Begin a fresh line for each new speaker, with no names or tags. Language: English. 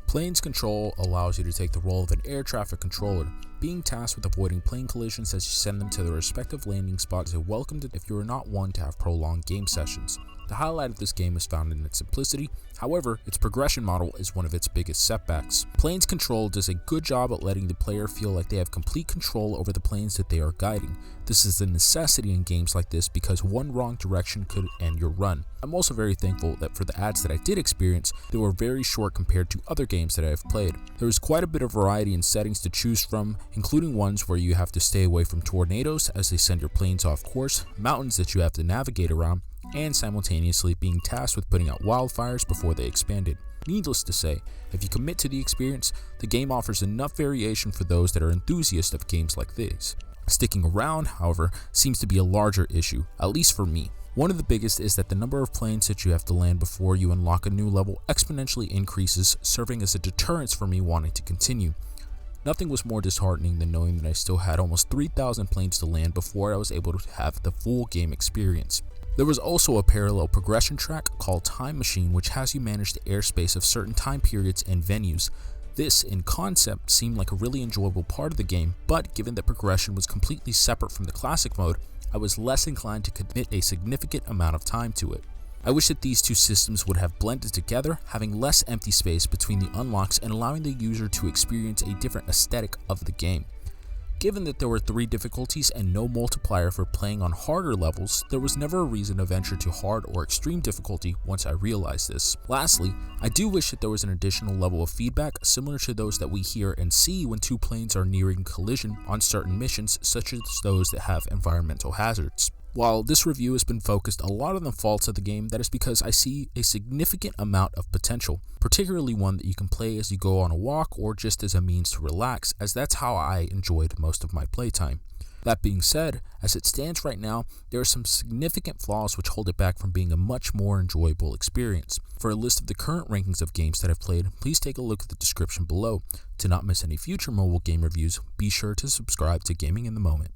Planes Control allows you to take the role of an air traffic controller, being tasked with avoiding plane collisions as you send them to their respective landing spots is welcomed if you are not one to have prolonged game sessions. The highlight of this game is found in its simplicity, however, its progression model is one of its biggest setbacks. Planes Control does a good job at letting the player feel like they have complete control over the planes that they are guiding. This is a necessity in games like this because one wrong direction could end your run. I'm also very thankful that for the ads that I did experience, they were very short compared to other games that I have played. There is quite a bit of variety in settings to choose from, including ones where you have to stay away from tornadoes as they send your planes off course, mountains that you have to navigate around, and simultaneously being tasked with putting out wildfires before they expanded. Needless to say, if you commit to the experience, the game offers enough variation for those that are enthusiasts of games like these. Sticking around, however, seems to be a larger issue, at least for me. One of the biggest is that the number of planes that you have to land before you unlock a new level exponentially increases, serving as a deterrence for me wanting to continue. Nothing was more disheartening than knowing that I still had almost 3,000 planes to land before I was able to have the full game experience. There was also a parallel progression track called Time Machine, which has you manage the airspace of certain time periods and venues. This, in concept, seemed like a really enjoyable part of the game, but given that progression was completely separate from the classic mode, I was less inclined to commit a significant amount of time to it. I wish that these two systems would have blended together, having less empty space between the unlocks and allowing the user to experience a different aesthetic of the game. Given that there were 3 difficulties and no multiplier for playing on harder levels, there was never a reason to venture to hard or extreme difficulty once I realized this. Lastly, I do wish that there was an additional level of feedback similar to those that we hear and see when 2 planes are nearing collision on certain missions, such as those that have environmental hazards. While this review has been focused a lot on the faults of the game, that is because I see a significant amount of potential, particularly one that you can play as you go on a walk or just as a means to relax, as that's how I enjoyed most of my playtime. That being said, as it stands right now, there are some significant flaws which hold it back from being a much more enjoyable experience. For a list of the current rankings of games that I've played, please take a look at the description below. To not miss any future mobile game reviews, be sure to subscribe to Gaming in the Moment.